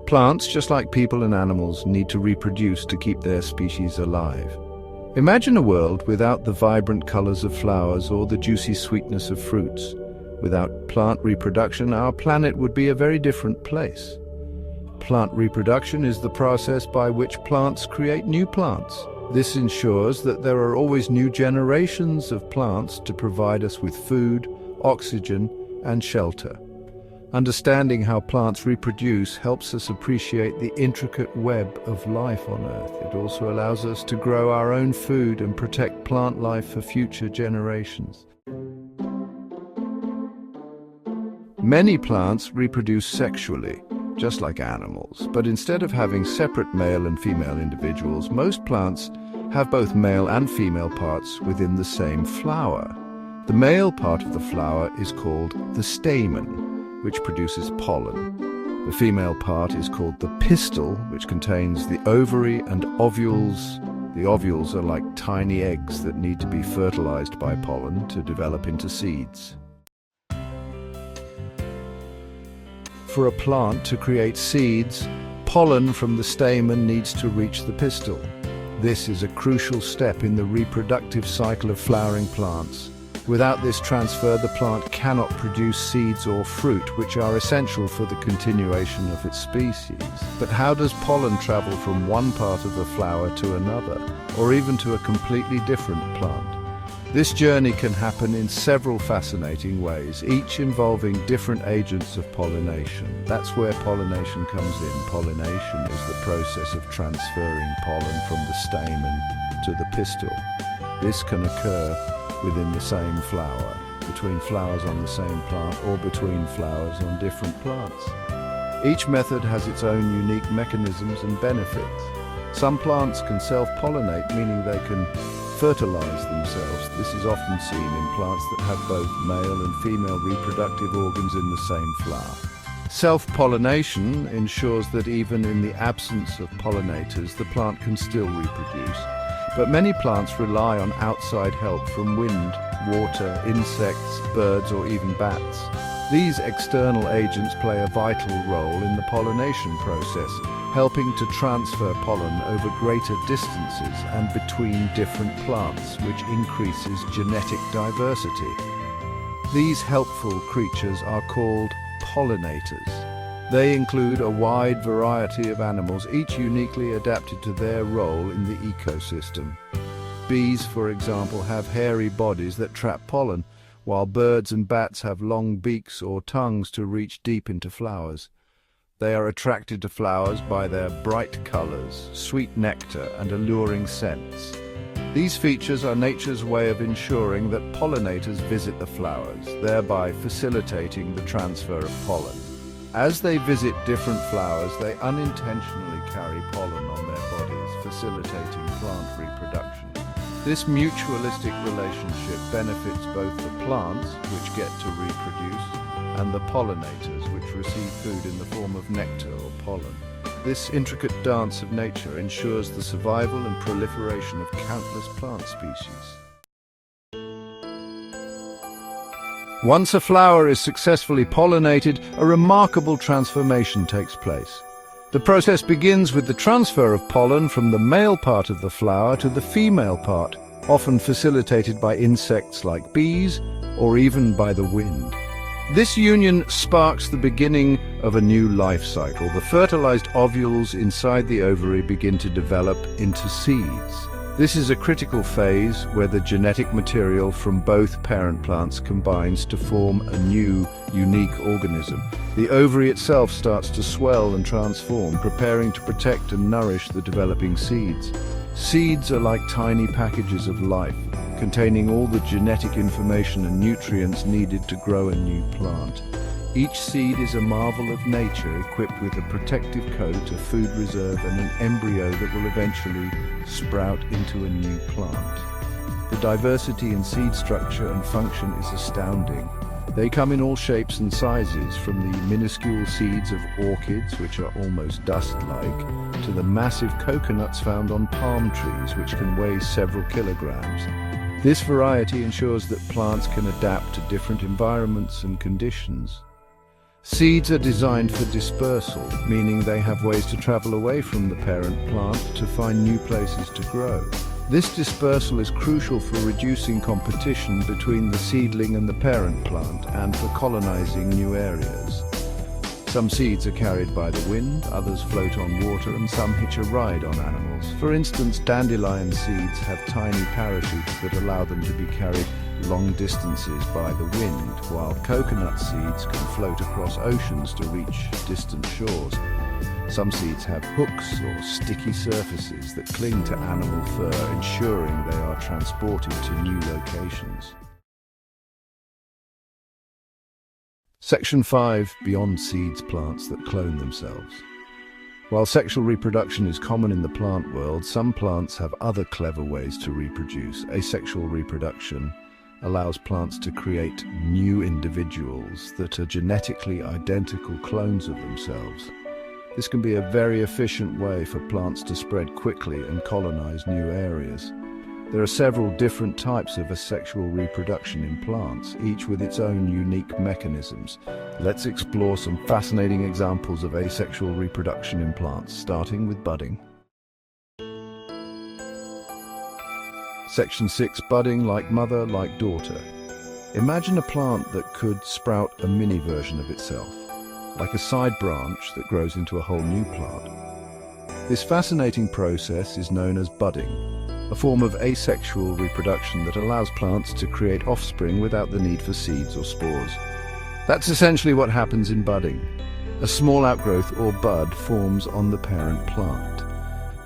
Plants, just like people and animals, need to reproduce to keep their species alive. Imagine a world without the vibrant colors of flowers or the juicy sweetness of fruits. Without plant reproduction, our planet would be a very different place. Plant reproduction is the process by which plants create new plants. This ensures that there are always new generations of plants to provide us with food, oxygen, and shelter. Understanding how plants reproduce helps us appreciate the intricate web of life on Earth. It also allows us to grow our own food and protect plant life for future generations. Many plants reproduce sexually, just like animals, but instead of having separate male and female individuals, most plants have both male and female parts within the same flower. The male part of the flower is called the stamen, which produces pollen. The female part is called the pistil, which contains the ovary and ovules. The ovules are like tiny eggs that need to be fertilized by pollen to develop into seeds. For a plant to create seeds, pollen from the stamen needs to reach the pistil. This is a crucial step in the reproductive cycle of flowering plants. Without this transfer, the plant cannot produce seeds or fruit, which are essential for the continuation of its species. But how does pollen travel from one part of the flower to another, or even to a completely different plant? This journey can happen in several fascinating ways, each involving different agents of pollination. That's where pollination comes in. Pollination is the process of transferring pollen from the stamen to the pistil. This can occur within the same flower, between flowers on the same plant, or between flowers on different plants. Each method has its own unique mechanisms and benefits. Some plants can self-pollinate, meaning they can fertilize themselves. This is often seen in plants that have both male and female reproductive organs in the same flower. Self-pollination ensures that even in the absence of pollinators, the plant can still reproduce. But many plants rely on outside help from wind, water, insects, birds, or even bats. These external agents play a vital role in the pollination process, helping to transfer pollen over greater distances and between different plants, which increases genetic diversity. These helpful creatures are called pollinators. They include a wide variety of animals, each uniquely adapted to their role in the ecosystem. Bees, for example, have hairy bodies that trap pollen, while birds and bats have long beaks or tongues to reach deep into flowers. They are attracted to flowers by their bright colors, sweet nectar, and alluring scents. These features are nature's way of ensuring that pollinators visit the flowers, thereby facilitating the transfer of pollen. As they visit different flowers, they unintentionally carry pollen on their bodies, facilitating plant reproduction. This mutualistic relationship benefits both the plants, which get to reproduce, and the pollinators, which receive food in the form of nectar or pollen. This intricate dance of nature ensures the survival and proliferation of countless plant species. Once a flower is successfully pollinated, a remarkable transformation takes place. The process begins with the transfer of pollen from the male part of the flower to the female part, often facilitated by insects like bees or even by the wind. This union sparks the beginning of a new life cycle. The fertilized ovules inside the ovary begin to develop into seeds. This is a critical phase where the genetic material from both parent plants combines to form a new, unique organism. The ovary itself starts to swell and transform, preparing to protect and nourish the developing seeds. Seeds are like tiny packages of life, containing all the genetic information and nutrients needed to grow a new plant. Each seed is a marvel of nature, equipped with a protective coat, a food reserve, and an embryo that will eventually sprout into a new plant. The diversity in seed structure and function is astounding. They come in all shapes and sizes, from the minuscule seeds of orchids, which are almost dust-like, to the massive coconuts found on palm trees, which can weigh several kilograms. This variety ensures that plants can adapt to different environments and conditions. Seeds are designed for dispersal, meaning they have ways to travel away from the parent plant to find new places to grow. This dispersal is crucial for reducing competition between the seedling and the parent plant and for colonizing new areas. Some seeds are carried by the wind, others float on water, and some hitch a ride on animals. For instance, dandelion seeds have tiny parachutes that allow them to be carried long distances by the wind, while coconut seeds can float across oceans to reach distant shores. Some seeds have hooks or sticky surfaces that cling to animal fur, ensuring they are transported to new locations. Section 5. Beyond seeds, plants that clone themselves. While sexual reproduction is common in the plant world, some plants have other clever ways to reproduce. Asexual reproduction allows plants to create new individuals that are genetically identical clones of themselves. This can be a very efficient way for plants to spread quickly and colonize new areas. There are several different types of asexual reproduction in plants, each with its own unique mechanisms. Let's explore some fascinating examples of asexual reproduction in plants, starting with budding. Section 6. Budding, like mother, like daughter. Imagine a plant that could sprout a mini version of itself, like a side branch that grows into a whole new plant. This fascinating process is known as budding, a form of asexual reproduction that allows plants to create offspring without the need for seeds or spores. That's essentially what happens in budding. A small outgrowth or bud forms on the parent plant.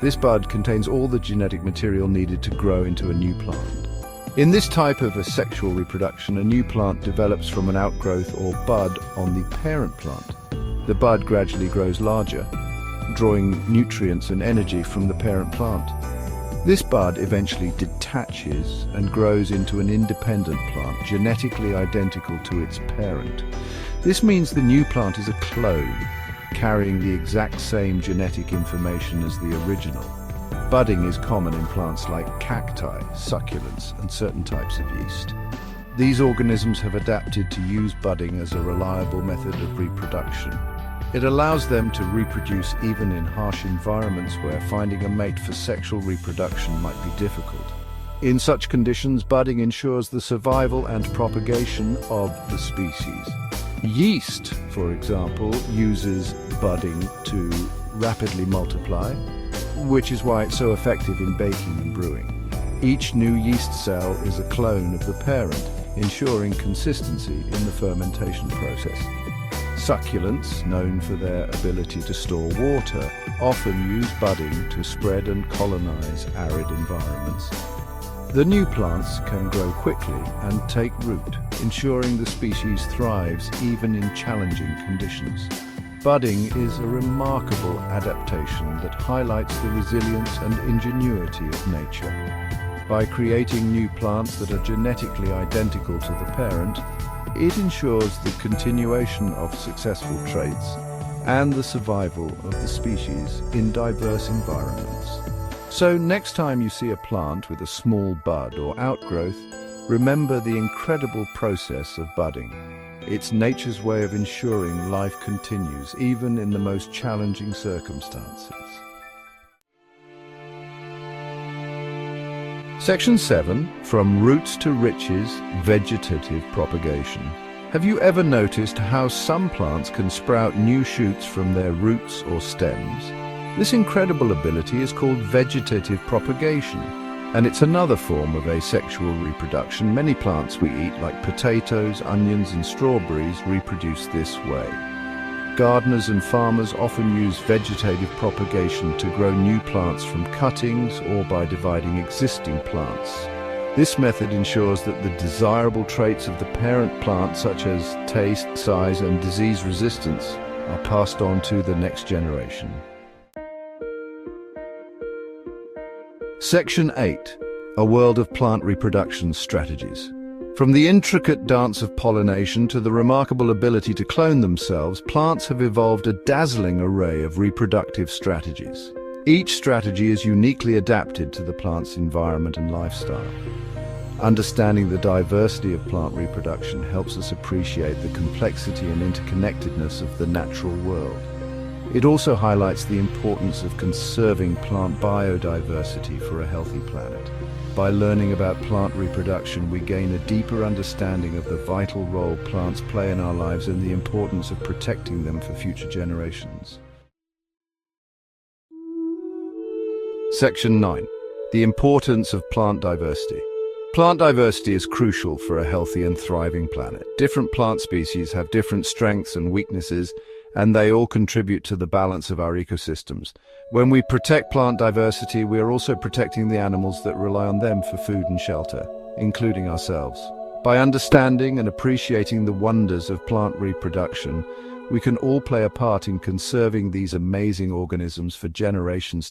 This bud contains all the genetic material needed to grow into a new plant. In this type of asexual reproduction, a new plant develops from an outgrowth or bud on the parent plant. The bud gradually grows larger, drawing nutrients and energy from the parent plant. This bud eventually detaches and grows into an independent plant, genetically identical to its parent. This means the new plant is a clone, carrying the exact same genetic information as the original. Budding is common in plants like cacti, succulents, and certain types of yeast. These organisms have adapted to use budding as a reliable method of reproduction. It allows them to reproduce even in harsh environments where finding a mate for sexual reproduction might be difficult. In such conditions, budding ensures the survival and propagation of the species. Yeast, for example, uses budding to rapidly multiply, which is why it's so effective in baking and brewing. Each new yeast cell is a clone of the parent, ensuring consistency in the fermentation process. Succulents, known for their ability to store water, often use budding to spread and colonize arid environments. The new plants can grow quickly and take root, ensuring the species thrives even in challenging conditions. Budding is a remarkable adaptation that highlights the resilience and ingenuity of nature. By creating new plants that are genetically identical to the parent, it ensures the continuation of successful traits and the survival of the species in diverse environments. So next time you see a plant with a small bud or outgrowth, remember the incredible process of budding. It's nature's way of ensuring life continues, even in the most challenging circumstances. Section 7. From Roots to Riches, Vegetative Propagation. Have you ever noticed how some plants can sprout new shoots from their roots or stems? This incredible ability is called vegetative propagation, and it's another form of asexual reproduction. Many plants we eat, like potatoes, onions, and strawberries, reproduce this way. Gardeners and farmers often use vegetative propagation to grow new plants from cuttings or by dividing existing plants. This method ensures that the desirable traits of the parent plant, such as taste, size, and disease resistance, are passed on to the next generation. Section 8. A world of plant reproduction strategies. From the intricate dance of pollination to the remarkable ability to clone themselves, plants have evolved a dazzling array of reproductive strategies. Each strategy is uniquely adapted to the plant's environment and lifestyle. Understanding the diversity of plant reproduction helps us appreciate the complexity and interconnectedness of the natural world. It also highlights the importance of conserving plant biodiversity for a healthy planet. By learning about plant reproduction, we gain a deeper understanding of the vital role plants play in our lives and the importance of protecting them for future generations. Section 9. The importance of plant diversity. Plant diversity is crucial for a healthy and thriving planet. Different plant species have different strengths and weaknesses, and they all contribute to the balance of our ecosystems. When we protect plant diversity, we are also protecting the animals that rely on them for food and shelter, including ourselves. By understanding and appreciating the wonders of plant reproduction, we can all play a part in conserving these amazing organisms for generations to come.